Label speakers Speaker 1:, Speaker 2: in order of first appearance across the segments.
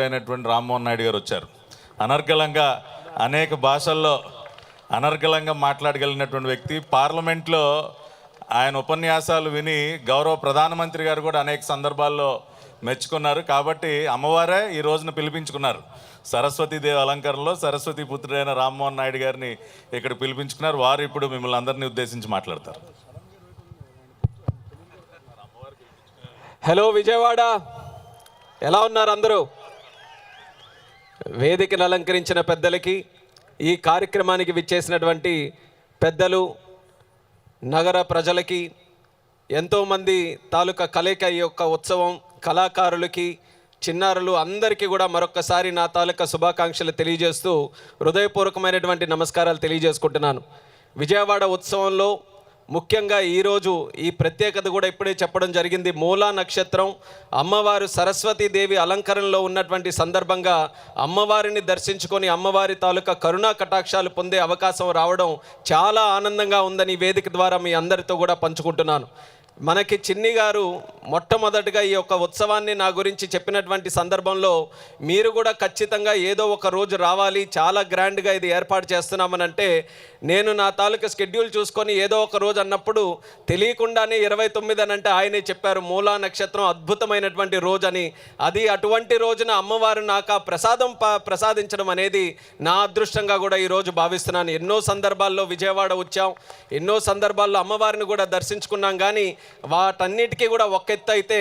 Speaker 1: అయినటువంటి రామ్మోహన్ నాయుడు గారు వచ్చారు. అనర్గళంగా అనేక భాషల్లో అనర్గళంగా మాట్లాడగలిగినటువంటి వ్యక్తి. పార్లమెంట్లో ఆయన ఉపన్యాసాలు విని గౌరవ ప్రధానమంత్రి గారు కూడా అనేక సందర్భాల్లో మెచ్చుకున్నారు. కాబట్టి అమ్మవారే ఈ రోజున పిలిపించుకున్నారు. సరస్వతీదేవి అలంకరణలో సరస్వతి పుత్రుడైన రామ్మోహన్ నాయుడు గారిని ఇక్కడ పిలిపించుకున్నారు. వారు ఇప్పుడు మిమ్మల్ని అందరినీ ఉద్దేశించి మాట్లాడతారు.
Speaker 2: హలో విజయవాడ, ఎలా ఉన్నారు అందరూ? వేదికను అలంకరించిన పెద్దలకి, ఈ కార్యక్రమానికి విచ్చేసినటువంటి పెద్దలు, నగర ప్రజలకి, ఎంతోమంది తాలూకా కలయిక ఈ యొక్క ఉత్సవం, కళాకారులకి, చిన్నారులు అందరికీ కూడా మరొక్కసారి నా తాలూకా శుభాకాంక్షలు తెలియజేస్తూ హృదయపూర్వకమైనటువంటి నమస్కారాలు తెలియజేసుకుంటున్నాను. విజయవాడ ఉత్సవంలో ముఖ్యంగా ఈరోజు ఈ ప్రత్యేకత కూడా ఇప్పుడే చెప్పడం జరిగింది. మూలా నక్షత్రం, అమ్మవారు సరస్వతీదేవి అలంకరణలో ఉన్నటువంటి సందర్భంగా అమ్మవారిని దర్శించుకొని అమ్మవారి తాలూకా కరుణా కటాక్షాలు పొందే అవకాశం రావడం చాలా ఆనందంగా ఉందని వేదిక ద్వారా మీ అందరితో కూడా పంచుకుంటున్నాను. మనకి చిన్ని గారు మొట్టమొదటిగా ఈ యొక్క ఉత్సవాన్ని నా గురించి చెప్పినటువంటి సందర్భంలో మీరు కూడా ఖచ్చితంగా ఏదో ఒక రోజు రావాలి, చాలా గ్రాండ్గా ఇది ఏర్పాటు చేస్తున్నామని అంటే, నేను నా తాలూకా స్కెడ్యూల్ చూసుకొని ఏదో ఒక రోజు అన్నప్పుడు తెలియకుండానే 29 అని అంటే ఆయనే చెప్పారు మూలా నక్షత్రం అద్భుతమైనటువంటి రోజు అని. అది అటువంటి రోజున అమ్మవారు నాకు ఆ ప్రసాదించడం అనేది నా అదృష్టంగా కూడా ఈరోజు భావిస్తున్నాను. ఎన్నో సందర్భాల్లో విజయవాడ వచ్చాం, ఎన్నో సందర్భాల్లో అమ్మవారిని కూడా దర్శించుకున్నాం. కానీ వాటన్నిటికీ కూడా ఒక ఎత్తు అయితే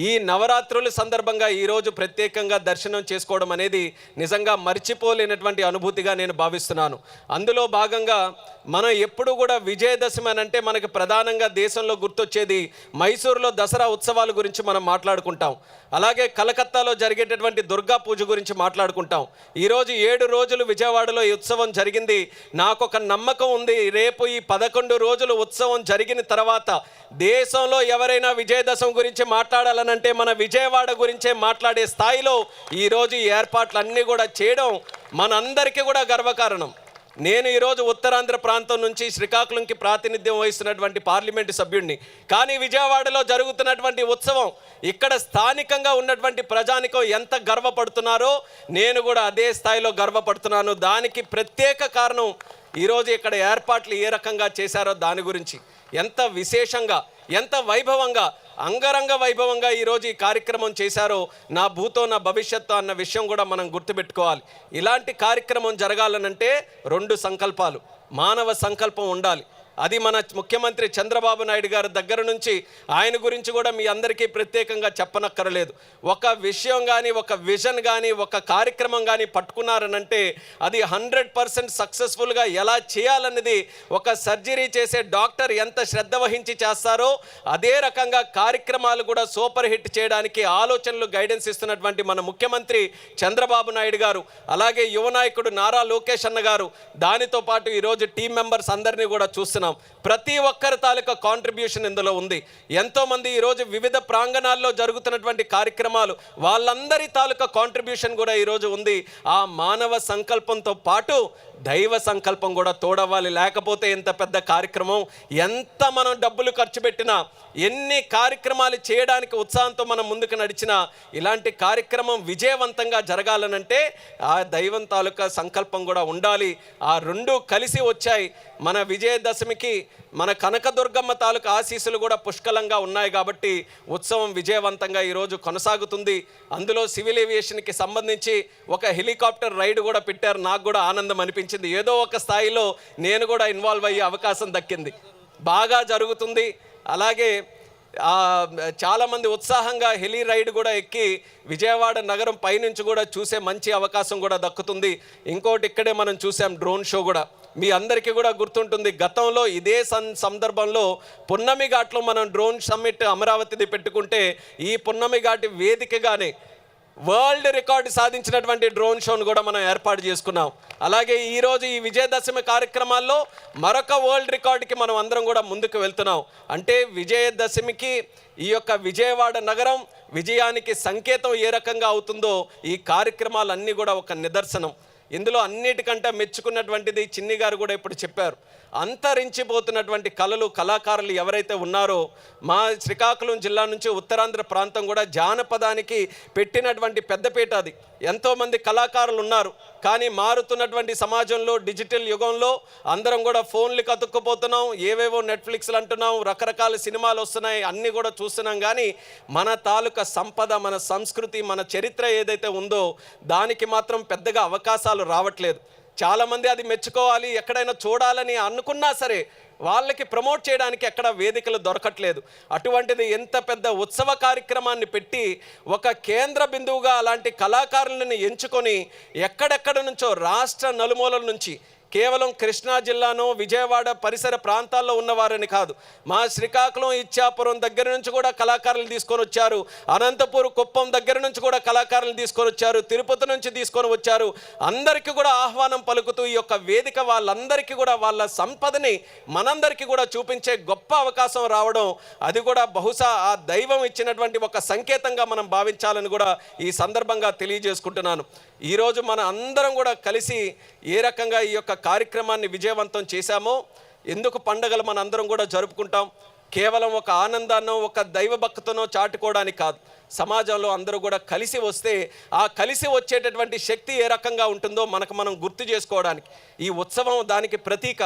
Speaker 2: ఈ నవరాత్రుల సందర్భంగా ఈరోజు ప్రత్యేకంగా దర్శనం చేసుకోవడం అనేది నిజంగా మర్చిపోలేనటువంటి అనుభూతిగా నేను భావిస్తున్నాను. అందులో భాగంగా మనం ఎప్పుడు కూడా విజయదశమి అని అంటే మనకు ప్రధానంగా దేశంలో గుర్తొచ్చేది మైసూరులో దసరా ఉత్సవాల గురించి మనం మాట్లాడుకుంటాం. అలాగే కలకత్తాలో జరిగేటటువంటి దుర్గా పూజ గురించి మాట్లాడుకుంటాం. ఈరోజు 7 రోజులు విజయవాడలో ఈ ఉత్సవం జరిగింది. నాకు ఒక నమ్మకం ఉంది, రేపు ఈ 11 రోజులు ఉత్సవం జరిగిన తర్వాత దేశంలో ఎవరైనా విజయదశమి గురించి మాట్లాడాలనంటే మన విజయవాడ గురించే మాట్లాడే స్థాయిలో ఈరోజు ఈ ఏర్పాట్లన్నీ కూడా చేయడం మనందరికీ కూడా గర్వకారణం. నేను ఈరోజు ఉత్తరాంధ్ర ప్రాంతం నుంచి శ్రీకాకుళంకి ప్రాతినిధ్యం వహిస్తున్నటువంటి పార్లమెంటు సభ్యుడిని. కానీ విజయవాడలో జరుగుతున్నటువంటి ఉత్సవం ఇక్కడ స్థానికంగా ఉన్నటువంటి ప్రజానికం ఎంత గర్వపడుతున్నారో నేను కూడా అదే స్థాయిలో గర్వపడుతున్నాను. దానికి ప్రత్యేక కారణం ఈరోజు ఇక్కడ ఏర్పాట్లు ఏ రకంగా చేశారో దాని గురించి. ఎంత విశేషంగా, ఎంత వైభవంగా, అంగరంగ వైభవంగా ఈరోజు ఈ కార్యక్రమం చేశారో నా భూతో నా భవిష్యత్తు అన్న విషయం కూడా మనం గుర్తుపెట్టుకోవాలి. ఇలాంటి కార్యక్రమం జరగాలనంటే 2 సంకల్పాలు, మానవ సంకల్పం ఉండాలి. అది మన ముఖ్యమంత్రి చంద్రబాబు నాయుడు గారి దగ్గర నుంచి ఆయన గురించి కూడా మీ అందరికీ ప్రత్యేకంగా చెప్పనక్కర్లేదు. ఒక విషయం కానీ, ఒక విజన్ కానీ, ఒక కార్యక్రమం కానీ పట్టుకున్నారనంటే అది 100% సక్సెస్ఫుల్గా ఎలా చేయాలన్నది ఒక సర్జరీ చేసే డాక్టర్ ఎంత శ్రద్ధ వహించి చేస్తారో అదే రకంగా కార్యక్రమాలు కూడా సూపర్ హిట్ చేయడానికి ఆలోచనలు, గైడెన్స్ ఇస్తున్నటువంటి మన ముఖ్యమంత్రి చంద్రబాబు నాయుడు గారు, అలాగే యువ నాయకుడు నారా లోకేష్ అన్న గారు, దానితో పాటు ఈరోజు టీం మెంబర్స్ అందరినీ కూడా చూస్తున్నాం. ప్రతి ఒక్కరి తాలూకా కాంట్రిబ్యూషన్ ఇందులో ఉంది. ఎంతోమంది ఈరోజు వివిధ ప్రాంగణాల్లో జరుగుతున్నటువంటి కార్యక్రమాలు, వాళ్ళందరి తాలూకా కాంట్రిబ్యూషన్ కూడా ఈరోజు ఉంది. ఆ మానవ సంకల్పంతో పాటు దైవ సంకల్పం కూడా తోడవ్వాలి. లేకపోతే ఎంత పెద్ద కార్యక్రమం, ఎంత మనం డబ్బులు ఖర్చు పెట్టినా, ఎన్ని కార్యక్రమాలు చేయడానికి ఉత్సాహంతో మనం ముందుకు నడిచినా, ఇలాంటి కార్యక్రమం విజయవంతంగా జరగాలనంటే ఆ దైవం తాలూకా సంకల్పం కూడా ఉండాలి. ఆ 2 కలిసి వచ్చాయి. మన విజయదశమికి మన కనకదుర్గమ్మ తాలూకా ఆశీస్సులు కూడా పుష్కలంగా ఉన్నాయి. కాబట్టి ఉత్సవం విజయవంతంగా ఈరోజు కొనసాగుతుంది. అందులో సివిల్ ఏవియేషన్కి సంబంధించి ఒక హెలికాప్టర్ రైడ్ కూడా పెట్టారు. నాకు కూడా ఆనందం అనిపించింది. ఏదో ఒక స్థాయిలో నేను కూడా ఇన్వాల్వ్ అయ్యే అవకాశం దక్కింది. బాగా జరుగుతుంది. అలాగే చాలామంది ఉత్సాహంగా హెలీ రైడ్ కూడా ఎక్కి విజయవాడ నగరం పైనుంచి కూడా చూసే మంచి అవకాశం కూడా దక్కుతుంది. ఇంకోటి ఇక్కడే మనం చూసాం డ్రోన్ షో కూడా. మీ అందరికీ కూడా గుర్తుంటుంది, గతంలో ఇదే సందర్భంలో పున్నమి ఘాట్లో మనం డ్రోన్ సమ్మిట్ అమరావతిది పెట్టుకుంటే ఈ పున్నమి ఘాటి వేదికగానే వరల్డ్ రికార్డు సాధించినటువంటి డ్రోన్ షోను కూడా మనం ఏర్పాటు చేసుకున్నాం. అలాగే ఈరోజు ఈ విజయదశమి కార్యక్రమాల్లో మరొక వరల్డ్ రికార్డుకి మనం అందరం కూడా ముందుకు వెళ్తున్నాం. అంటే విజయదశమికి ఈ యొక్క విజయవాడ నగరం విజయానికి సంకేతం ఏ రకంగా అవుతుందో ఈ కార్యక్రమాలన్నీ కూడా ఒక నిదర్శనం. ఇందులో అన్నిటికంటే మెచ్చుకున్నటువంటిది చిన్ని గారు కూడా ఇప్పుడు చెప్పారు, అంతరించిపోతున్నటువంటి కళాకారులు ఎవరైతే ఉన్నారో, మా శ్రీకాకుళం జిల్లా నుంచి ఉత్తరాంధ్ర ప్రాంతం కూడా జానపదానికి పెట్టినటువంటి పెద్దపీట అది. ఎంతోమంది కళాకారులు ఉన్నారు, కానీ మారుతున్నటువంటి సమాజంలో, డిజిటల్ యుగంలో అందరం కూడా ఫోన్లు కతుక్కుపోతున్నాం, ఏవేవో నెట్ఫ్లిక్స్లు అంటున్నాం, రకరకాల సినిమాలు వస్తున్నాయి, అన్నీ కూడా చూస్తున్నాం. కానీ మన తాలూకా సంపద, మన సంస్కృతి, మన చరిత్ర ఏదైతే ఉందో దానికి మాత్రం పెద్దగా అవకాశాలు రావట్లేదు. చాలామంది అది మెచ్చుకోవాలి, ఎక్కడైనా చూడాలని అనుకున్నా సరే వాళ్ళకి ప్రమోట్ చేయడానికి ఎక్కడ వేదికలు దొరకట్లేదు. అటువంటిది ఎంత పెద్ద ఉత్సవ కార్యక్రమాన్ని పెట్టి ఒక కేంద్ర బిందువుగా అలాంటి కళాకారులను ఎంచుకొని ఎక్కడెక్కడ నుంచో రాష్ట్ర నలుమూలల నుంచి, కేవలం కృష్ణా జిల్లాను, విజయవాడ పరిసర ప్రాంతాల్లో ఉన్నవారని కాదు, మా శ్రీకాకుళం ఇచ్చాపురం దగ్గర నుంచి కూడా కళాకారులు తీసుకొని వచ్చారు, అనంతపూర్ కుప్పం దగ్గర నుంచి కూడా కళాకారులు తీసుకొని వచ్చారు, తిరుపతి నుంచి తీసుకొని వచ్చారు. అందరికీ కూడా ఆహ్వానం పలుకుతూ ఈ యొక్క వేదిక వాళ్ళందరికీ కూడా వాళ్ళ సంపదని మనందరికీ కూడా చూపించే గొప్ప అవకాశం రావడం, అది కూడా బహుశా ఆ దైవం ఇచ్చినటువంటి ఒక సంకేతంగా మనం భావించాలని కూడా ఈ సందర్భంగా తెలియజేసుకుంటున్నాను. ఈరోజు మన అందరం కూడా కలిసి ఏ రకంగా ఈ యొక్క కార్యక్రమాన్ని విజయవంతం చేశామో, ఎందుకు పండుగలు మన అందరం కూడా జరుపుకుంటాం, కేవలం ఒక ఆనందాన్నో ఒక దైవభక్తితోనో చాటుకోవడానికి కాదు, సమాజంలో అందరూ కూడా కలిసి వస్తే ఆ కలిసి వచ్చేటటువంటి శక్తి ఏ రకంగా ఉంటుందో మనం గుర్తు చేసుకోవడానికి ఈ ఉత్సవం దానికి ప్రతీక.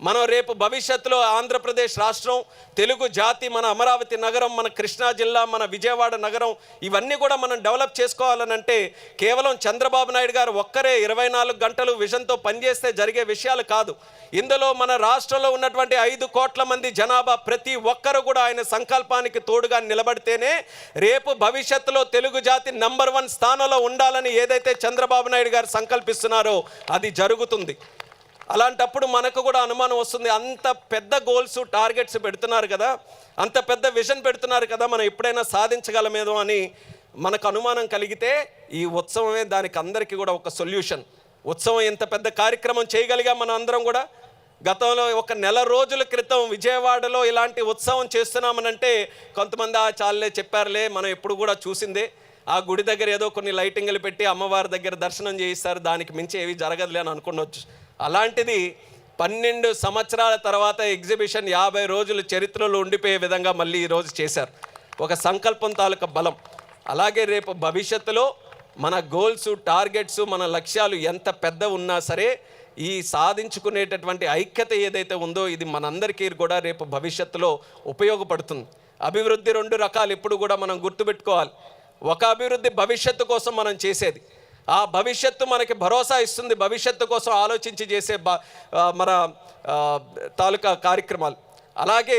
Speaker 2: మనం రేపు భవిష్యత్తులో ఆంధ్రప్రదేశ్ రాష్ట్రం, తెలుగు జాతి, మన అమరావతి నగరం, మన కృష్ణా జిల్లా, మన విజయవాడ నగరం, ఇవన్నీ కూడా మనం డెవలప్ చేసుకోవాలనంటే కేవలం చంద్రబాబు నాయుడు గారు ఒక్కరే 24 గంటలు విజన్తో పనిచేస్తే జరిగే విషయాలు కాదు. ఇందులో మన రాష్ట్రంలో ఉన్నటువంటి 5 కోట్ల మంది జనాభా ప్రతి ఒక్కరు కూడా ఆయన సంకల్పానికి తోడుగా నిలబడితేనే రేపు భవిష్యత్తులో తెలుగు జాతి నంబర్ 1 స్థానంలో ఉండాలని ఏదైతే చంద్రబాబు నాయుడు గారు సంకల్పిస్తున్నారో అది జరుగుతుంది. అలాంటప్పుడు మనకు కూడా అనుమానం వస్తుంది, అంత పెద్ద గోల్స్, టార్గెట్స్ పెడుతున్నారు కదా, అంత పెద్ద విజన్ పెడుతున్నారు కదా, మనం ఎప్పుడైనా సాధించగలమేదో అని మనకు అనుమానం కలిగితే ఈ ఉత్సవమే దానికి అందరికీ కూడా ఒక సొల్యూషన్. ఉత్సవం ఎంత పెద్ద కార్యక్రమం చేయగలిగా మనం అందరం కూడా. గతంలో ఒక నెల రోజుల క్రితం విజయవాడలో ఇలాంటి ఉత్సవం చేస్తున్నామనంటే కొంతమంది చాలే చెప్పారులే, మనం ఎప్పుడు కూడా చూసిందే, ఆ గుడి దగ్గర ఏదో కొన్ని లైటింగ్లు పెట్టి అమ్మవారి దగ్గర దర్శనం చేయిస్తారు, దానికి మించి ఏవి జరగదులే అని అనుకునొచ్చు. అలాంటిది 12 సంవత్సరాల తర్వాత ఎగ్జిబిషన్ 50 రోజులు చరిత్రలో ఉండిపోయే విధంగా మళ్ళీ ఈరోజు చేశారు. ఒక సంకల్పం తాలూకా బలం. అలాగే రేపు భవిష్యత్తులో మన గోల్స్, టార్గెట్స్, మన లక్ష్యాలు ఎంత పెద్ద ఉన్నా సరే ఈ సాధించుకునేటటువంటి ఐక్యత ఏదైతే ఉందో ఇది మనందరికీ కూడా రేపు భవిష్యత్తులో ఉపయోగపడుతుంది. అభివృద్ధి 2 రకాలు ఎప్పుడు కూడా మనం గుర్తుపెట్టుకోవాలి. ఒక అభివృద్ధి భవిష్యత్తు కోసం మనం చేసేది, ఆ భవిష్యత్తు మనకి భరోసా ఇస్తుంది, భవిష్యత్తు కోసం ఆలోచించి చేసే మన తాలూకా కార్యక్రమాలు. అలాగే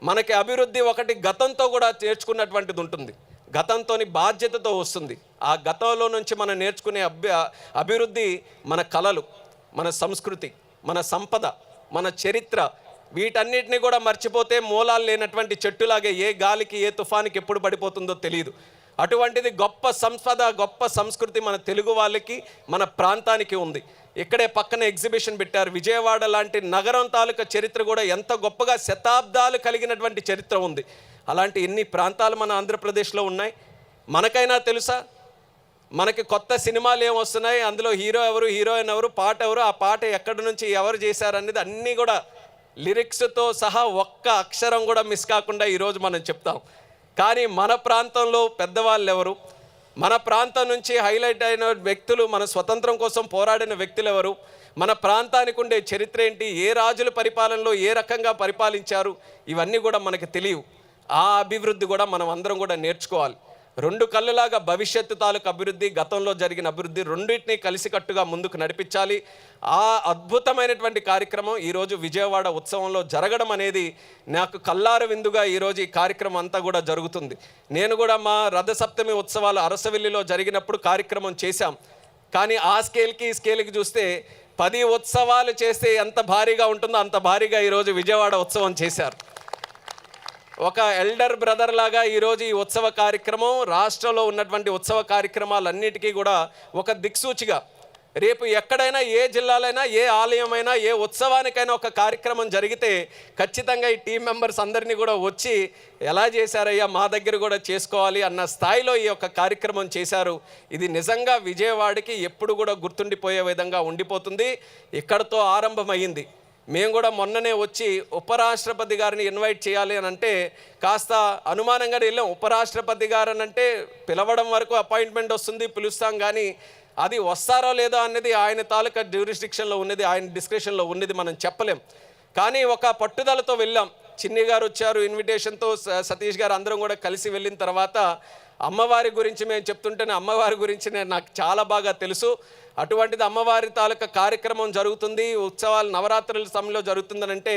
Speaker 2: మనకి అభివృద్ధి ఒకటి గతంతో కూడా నేర్చుకున్నటువంటిది ఉంటుంది, గతంతోని బాధ్యతతో వస్తుంది. ఆ గతంలో నుంచి మనం నేర్చుకునే అభివృద్ధి మన కళలు, మన సంస్కృతి, మన సంపద, మన చరిత్ర, వీటన్నిటిని కూడా మర్చిపోతే మూలాలు లేనటువంటి చెట్టులాగే ఏ గాలికి ఏ తుఫానికి ఎప్పుడు పడిపోతుందో తెలియదు. అటువంటిది గొప్ప సంపద, గొప్ప సంస్కృతి మన తెలుగు వాళ్ళకి, మన ప్రాంతానికి ఉంది. ఇక్కడే పక్కన ఎగ్జిబిషన్ పెట్టారు. విజయవాడ లాంటి నగరం తాలూకా చరిత్ర కూడా ఎంత గొప్పగా శతాబ్దాలు కలిగినటువంటి చరిత్ర ఉంది. అలాంటి ఎన్ని ప్రాంతాలు మన ఆంధ్రప్రదేశ్లో ఉన్నాయి. మనకైనా తెలుసా? మనకి కొత్త సినిమాలు ఏం వస్తున్నాయి, అందులో హీరో ఎవరు, హీరోయిన్ ఎవరు, పాట ఎవరు, ఆ పాట ఎక్కడి నుంచి ఎవరు చేశారు అనేది అన్నీ కూడా లిరిక్స్తో సహా ఒక్క అక్షరం కూడా మిస్ కాకుండా ఈరోజు మనం చెప్తాం. కానీ మన ప్రాంతంలో పెద్దవాళ్ళు ఎవరు, మన ప్రాంతం నుంచి హైలైట్ అయిన వ్యక్తులు, మన స్వతంత్రం కోసం పోరాడిన వ్యక్తులు ఎవరు, మన ప్రాంతానికి ఉండే చరిత్ర ఏంటి, ఏ రాజుల పరిపాలనలో ఏ రకంగా పరిపాలించారు, ఇవన్నీ కూడా మనకు తెలియవు. ఆ అభివృద్ధి కూడా మనం అందరం కూడా నేర్చుకోవాలి. 2 కళ్ళులాగా భవిష్యత్తు తాలూకు అభివృద్ధి, గతంలో జరిగిన అభివృద్ధి రెండింటినీ కలిసికట్టుగా ముందుకు నడిపించాలి. ఆ అద్భుతమైనటువంటి కార్యక్రమం ఈరోజు విజయవాడ ఉత్సవంలో జరగడం అనేది నాకు కల్లారు విందుగా ఈరోజు ఈ కార్యక్రమం అంతా కూడా జరుగుతుంది. నేను కూడా మా రథసప్తమి ఉత్సవాలు అరసవిల్లిలో జరిగినప్పుడు కార్యక్రమం చేశాం. కానీ ఆ స్కేల్కి ఈ స్కేల్కి చూస్తే 10 ఉత్సవాలు చేస్తే ఎంత భారీగా ఉంటుందో అంత భారీగా ఈరోజు విజయవాడ ఉత్సవం చేశారు. ఒక ఎల్డర్ బ్రదర్ లాగా ఈరోజు ఈ ఉత్సవ కార్యక్రమం రాష్ట్రంలో ఉన్నటువంటి ఉత్సవ కార్యక్రమాలన్నిటికీ కూడా ఒక దిక్సూచిగా, రేపు ఎక్కడైనా ఏ జిల్లాలైనా ఏ ఆలయమైనా ఏ ఉత్సవానికైనా ఒక కార్యక్రమం జరిగితే ఖచ్చితంగా ఈ టీం మెంబర్స్ అందరినీ కూడా వచ్చి ఎలా చేశారయ్యా మా దగ్గర కూడా చేసుకోవాలి అన్న స్థాయిలో ఈ యొక్క కార్యక్రమం చేశారు. ఇది నిజంగా విజయవాడకి ఎప్పుడు కూడా గుర్తుండిపోయే విధంగా ఉండిపోతుంది. ఇక్కడతో ఆరంభమైంది. మేము కూడా మొన్ననే వచ్చి ఉపరాష్ట్రపతి గారిని ఇన్వైట్ చేయాలి అని అంటే కాస్త అనుమానంగా వెళ్ళాం. ఉపరాష్ట్రపతి గారు అని అంటే పిలవడం వరకు అపాయింట్మెంట్ వస్తుంది, పిలుస్తాం, కానీ అది వస్తారో లేదో అనేది ఆయన తాలూకా జ్యూరిస్డిక్షన్లో ఉన్నది, ఆయన డిస్క్రిప్షన్లో ఉన్నది, మనం చెప్పలేం. కానీ ఒక పట్టుదలతో వెళ్ళాం. చిన్ని గారు వచ్చారు ఇన్విటేషన్తో, సతీష్ గారు, అందరం కూడా కలిసి వెళ్ళిన తర్వాత అమ్మవారి గురించి మేము చెప్తుంటేనే అమ్మవారి గురించి నాకు చాలా బాగా తెలుసు. అటువంటిది అమ్మవారి తాలూకా కార్యక్రమం జరుగుతుంది, ఉత్సవాలు నవరాత్రుల సమయంలో జరుగుతుందనంటే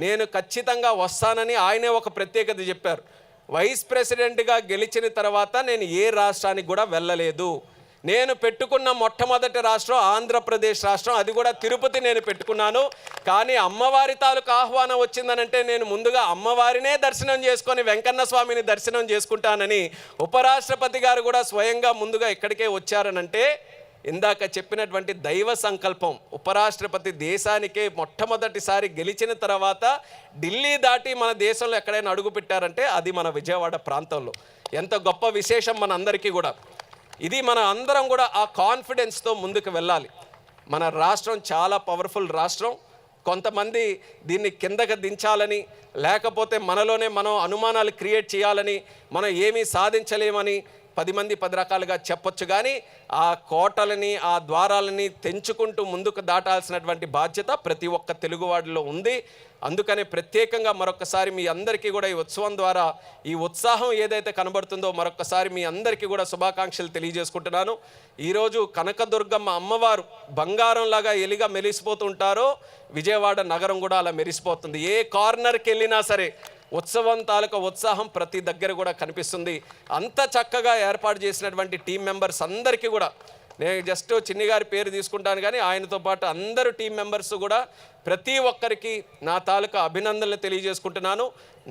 Speaker 2: నేను ఖచ్చితంగా వస్తానని ఆయనే ఒక ప్రత్యేకత చెప్పారు. వైస్ ప్రెసిడెంట్గా గెలిచిన తర్వాత నేను ఏ రాష్ట్రానికి కూడా వెళ్ళలేదు. నేను పెట్టుకున్న మొట్టమొదటి రాష్ట్రం ఆంధ్రప్రదేశ్ రాష్ట్రం, అది కూడా తిరుపతి నేను పెట్టుకున్నాను. కానీ అమ్మవారి తాలూకు ఆహ్వానం వచ్చిందనంటే నేను ముందుగా అమ్మవారినే దర్శనం చేసుకొని వెంకన్న స్వామిని దర్శనం చేసుకుంటానని ఉపరాష్ట్రపతి గారు కూడా స్వయంగా ముందుగా ఇక్కడికే వచ్చారనంటే ఇందాక చెప్పినటువంటి దైవ సంకల్పం. ఉపరాష్ట్రపతి దేశానికే మొట్టమొదటిసారి గెలిచిన తర్వాత ఢిల్లీ దాటి మన దేశంలో ఎక్కడైనా అడుగు పెట్టారంటే అది మన విజయవాడ ప్రాంతంలో. ఎంత గొప్ప విశేషం మన అందరికీ కూడా. ఇది మన అందరం కూడా ఆ కాన్ఫిడెన్స్తో ముందుకు వెళ్ళాలి. మన రాష్ట్రం చాలా పవర్ఫుల్ రాష్ట్రం. కొంతమంది దీన్ని కిందకి దించాలని, లేకపోతే మనలోనే మనం అనుమానాలు క్రియేట్ చేయాలని, మనం ఏమీ సాధించలేమని 10 మంది 10 రకాలుగా చెప్పొచ్చు. కానీ ఆ కోటలని, ఆ ద్వారాలని తెంచుకుంటూ ముందుకు దాటాల్సినటువంటి బాధ్యత ప్రతి ఒక్క తెలుగువాడిలో ఉంది. అందుకనే ప్రత్యేకంగా మరొకసారి మీ అందరికీ కూడా ఈ ఉత్సవం ద్వారా ఈ ఉత్సాహం ఏదైతే కనబడుతుందో మరొకసారి మీ అందరికీ కూడా శుభాకాంక్షలు తెలియజేసుకుంటున్నాను. ఈరోజు కనకదుర్గమ్మ అమ్మవారు బంగారంలాగా ఎలిగా మెరిసిపోతుంటారో విజయవాడ నగరం కూడా అలా మెరిసిపోతుంది. ఏ కార్నర్కి వెళ్ళినా సరే ఉత్సవం తాలూకా ఉత్సాహం ప్రతి దగ్గర కూడా కనిపిస్తుంది. అంత చక్కగా ఏర్పాటు చేసినటువంటి టీం మెంబర్స్ అందరికీ కూడా నేను జస్ట్ చిన్ని గారి పేరు తీసుకుంటాను, కానీ ఆయనతో పాటు అందరూ టీం మెంబర్స్ కూడా ప్రతి ఒక్కరికి నా తాలూకా అభినందనలు తెలియజేసుకుంటున్నాను.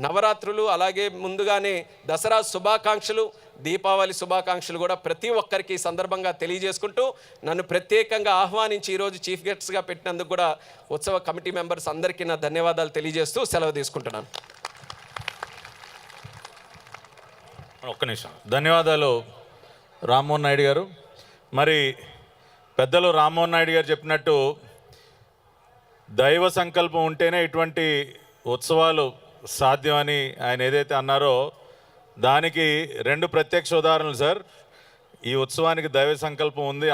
Speaker 2: నవరాత్రులు అలాగే ముందుగానే దసరా శుభాకాంక్షలు, దీపావళి శుభాకాంక్షలు కూడా ప్రతి ఒక్కరికి సందర్భంగా తెలియజేసుకుంటూ నన్ను ప్రత్యేకంగా ఆహ్వానించి ఈరోజు చీఫ్ గెస్ట్గా పెట్టినందుకు కూడా ఉత్సవ కమిటీ మెంబర్స్ అందరికీ నా ధన్యవాదాలు తెలియజేస్తూ సెలవు తీసుకుంటున్నాను.
Speaker 1: ఒక్క నిమిషం. ధన్యవాదాలు రామ్మోహన్ నాయుడు గారు. మరి పెద్దలు రామ్మోహన్ నాయుడు గారు చెప్పినట్టు దైవ సంకల్పం ఉంటేనే ఇటువంటి ఉత్సవాలు సాధ్యమని ఆయన ఏదైతే అన్నారో దానికి 2 ప్రత్యక్ష ఉదాహరణలు సార్. ఈ ఉత్సవానికి దైవ సంకల్పం ఉంది.